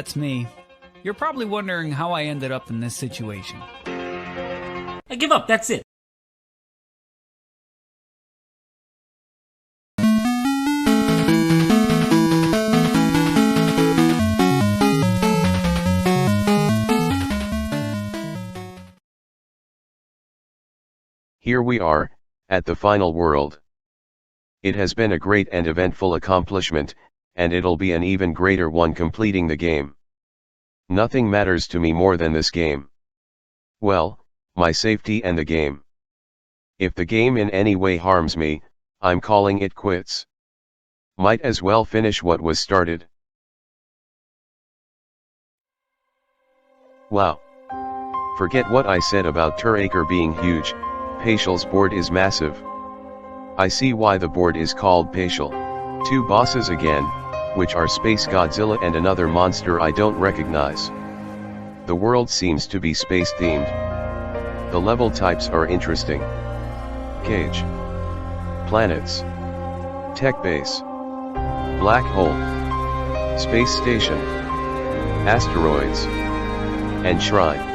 that's me. You're probably wondering how I ended up in this situation. I give up, that's it. Here we are, at the final world. It has been a great and eventful accomplishment, and it'll be an even greater one completing the game. Nothing matters to me more than this game. Well, my safety and the game. If the game in any way harms me, I'm calling it quits. Might as well finish what was started. Wow. Forget what I said about Turacre being huge. Patial's board is massive. I see why the board is called Patial. 2 bosses again, which are Space Godzilla and another monster I don't recognize. The world seems to be space themed. The level types are interesting. Cage, planets, tech base, black hole, space station, asteroids, and shrine.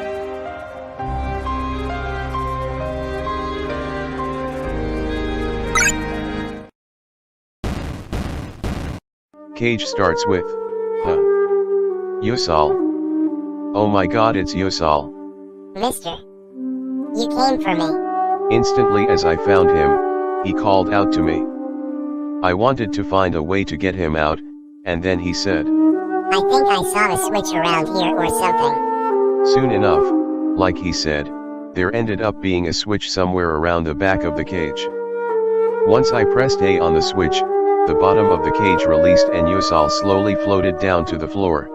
Cage starts with, huh. Yosal. Oh my god, it's Yosal. Mister, you came for me. Instantly as I found him, he called out to me. I wanted to find a way to get him out, and then he said, I think I saw a switch around here or something. Soon enough, like he said, there ended up being a switch somewhere around the back of the cage. Once I pressed A on the switch, the bottom of the cage released and Yosal slowly floated down to the floor.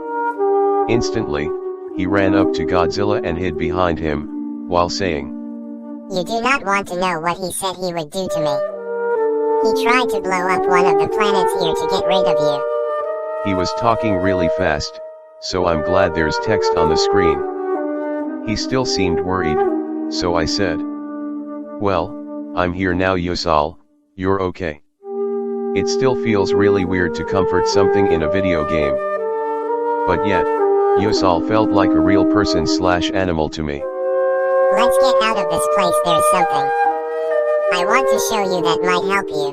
Instantly, he ran up to Godzilla and hid behind him, while saying, You do not want to know what he said he would do to me. He tried to blow up one of the planets here to get rid of you. He was talking really fast, so I'm glad there's text on the screen. He still seemed worried, so I said, Well, I'm here now Yosal, you're okay. It still feels really weird to comfort something in a video game. But yet, Yosal felt like a real person/animal to me. Let's get out of this place, there's something I want to show you that might help you.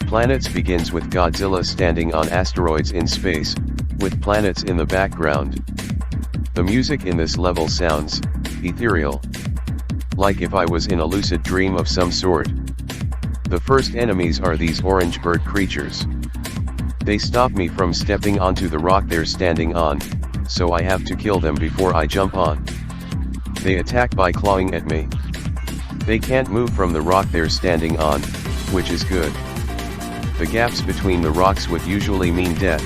Planets begins with Godzilla standing on asteroids in space, with planets in the background. The music in this level sounds ethereal, like if I was in a lucid dream of some sort. The first enemies are these orange bird creatures. They stop me from stepping onto the rock they're standing on, so I have to kill them before I jump on. They attack by clawing at me. They can't move from the rock they're standing on, which is good. The gaps between the rocks would usually mean death,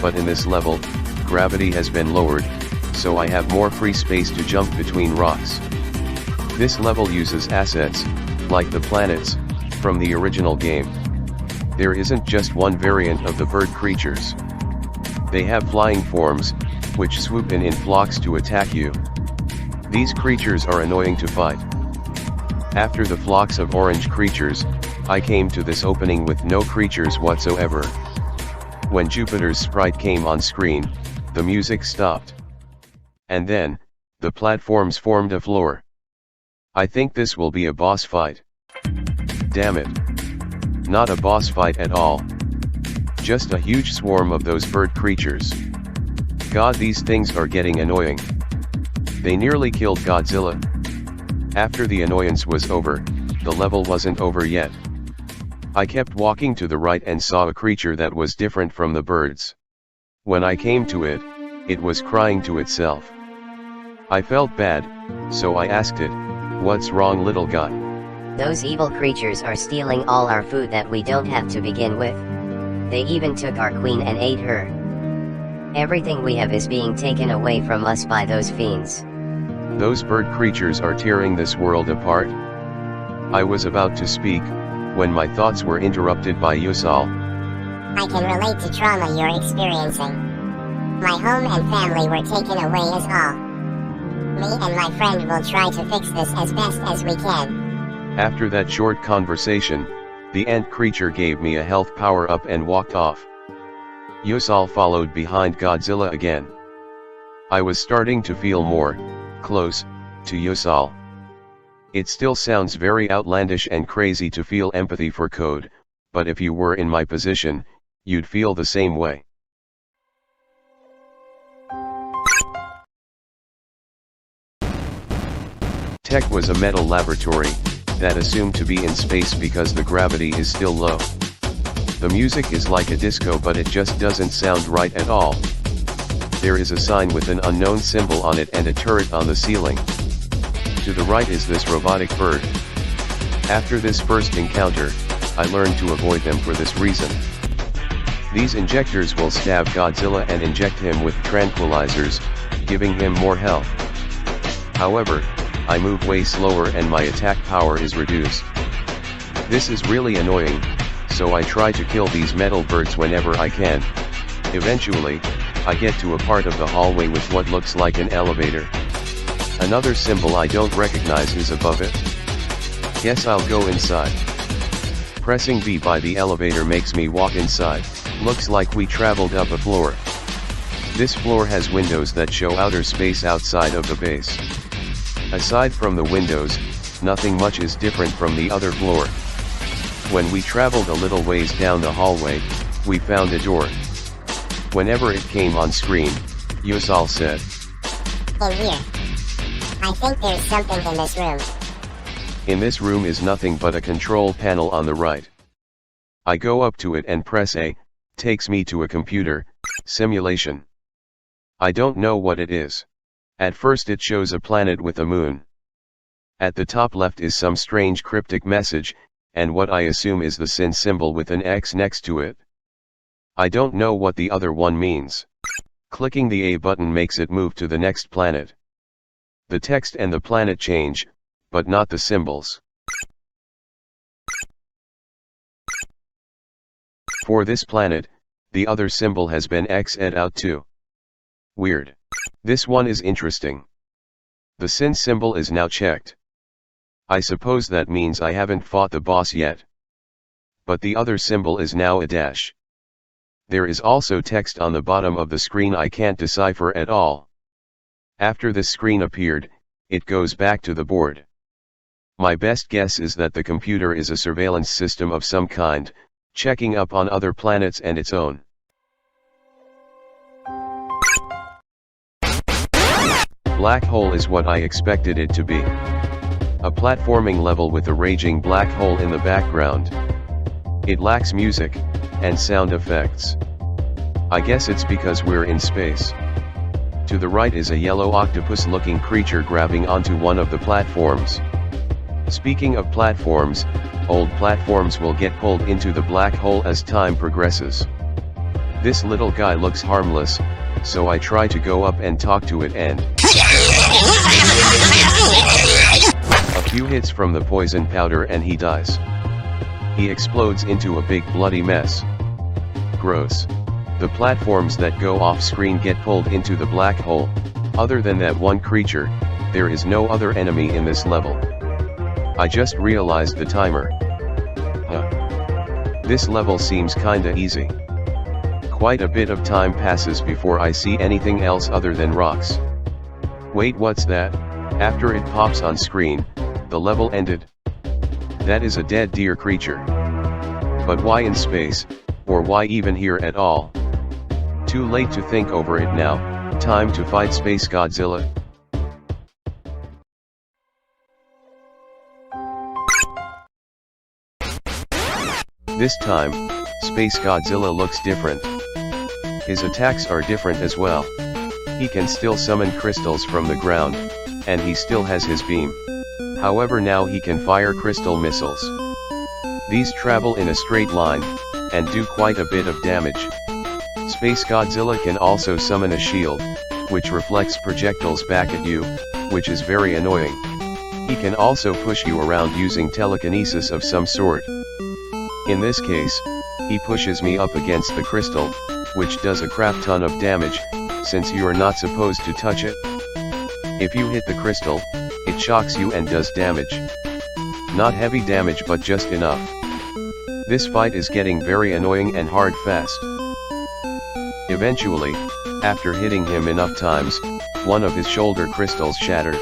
but in this level, gravity has been lowered, so I have more free space to jump between rocks. This level uses assets, like the planets, from the original game. There isn't just one variant of the bird creatures. They have flying forms, which swoop in flocks to attack you. These creatures are annoying to fight. After the flocks of orange creatures, I came to this opening with no creatures whatsoever. When Jupiter's sprite came on screen, the music stopped. And then, the platforms formed a floor. I think this will be a boss fight. Damn it. Not a boss fight at all. Just a huge swarm of those bird creatures. God, these things are getting annoying. They nearly killed Godzilla. After the annoyance was over, the level wasn't over yet. I kept walking to the right and saw a creature that was different from the birds. When I came to it, it was crying to itself. I felt bad, so I asked it, "What's wrong, little guy?" Those evil creatures are stealing all our food that we don't have to begin with. They even took our queen and ate her. Everything we have is being taken away from us by those fiends. Those bird creatures are tearing this world apart. I was about to speak, when my thoughts were interrupted by Yosal. I can relate to trauma you're experiencing. My home and family were taken away as all. Me and my friend will try to fix this as best as we can. After that short conversation, The ant creature gave me a health power up and walked off. Yosal followed behind Godzilla again. I was starting to feel more close to Yosal. It still sounds very outlandish and crazy to feel empathy for Code, but if you were in my position, you'd feel the same way. Tech was a metal laboratory that assumed to be in space because the gravity is still low. The music is like a disco, but it just doesn't sound right at all. There is a sign with an unknown symbol on it and a turret on the ceiling. To the right is this robotic bird. After this first encounter, I learned to avoid them for this reason. These injectors will stab Godzilla and inject him with tranquilizers, giving him more health. However, I move way slower and my attack power is reduced. This is really annoying, so I try to kill these metal birds whenever I can. Eventually, I get to a part of the hallway with what looks like an elevator. Another symbol I don't recognize is above it. Guess I'll go inside. Pressing B by the elevator makes me walk inside. Looks like we traveled up a floor. This floor has windows that show outer space outside of the base. Aside from the windows, nothing much is different from the other floor. When we traveled a little ways down the hallway, we found a door. Whenever it came on screen, Yosal said, In here. I think there's something in this room. In this room is nothing but a control panel on the right. I go up to it and press A, takes me to a computer simulation. I don't know what it is. At first it shows a planet with a moon. At the top left is some strange cryptic message, and what I assume is the sin symbol with an X next to it. I don't know what the other one means. Clicking the A button makes it move to the next planet. The text and the planet change, but not the symbols. For this planet, the other symbol has been X'd out too. Weird. This one is interesting. The sin symbol is now checked. I suppose that means I haven't fought the boss yet. But the other symbol is now a dash. There is also text on the bottom of the screen I can't decipher at all. After this screen appeared, it goes back to the board. My best guess is that the computer is a surveillance system of some kind, checking up on other planets and its own. Black hole is what I expected it to be. A platforming level with a raging black hole in the background. It lacks music and sound effects. I guess it's because we're in space. To the right is a yellow octopus-looking creature grabbing onto one of the platforms. Speaking of platforms, old platforms will get pulled into the black hole as time progresses. This little guy looks harmless, so I try to go up and talk to it and... A few hits from the poison powder and he dies. He explodes into a big bloody mess. Gross. The platforms that go off screen get pulled into the black hole. Other than that one creature, there is no other enemy in this level. I just realized the timer. This level seems kinda easy. Quite a bit of time passes before I see anything else other than rocks. Wait, what's that? After it pops on screen, the level ended. That is a dead deer creature. But why in space, or why even here at all? Too late to think over it now, time to fight Space Godzilla. This time, Space Godzilla looks different. His attacks are different as well. He can still summon crystals from the ground, and he still has his beam. However, now he can fire crystal missiles. These travel in a straight line, and do quite a bit of damage. Space Godzilla can also summon a shield, which reflects projectiles back at you, which is very annoying. He can also push you around using telekinesis of some sort. In this case, he pushes me up against the crystal, which does a crap ton of damage, since you are not supposed to touch it. If you hit the crystal, it shocks you and does damage. Not heavy damage but just enough. This fight is getting very annoying and hard fast. Eventually, after hitting him enough times, one of his shoulder crystals shattered.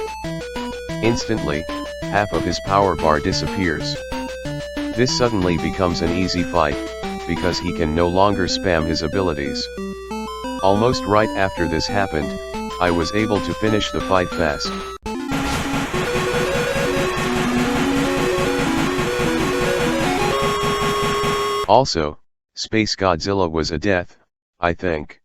Instantly, half of his power bar disappears. This suddenly becomes an easy fight, because he can no longer spam his abilities. Almost right after this happened, I was able to finish the fight fast. Also, Space Godzilla was a death, I think.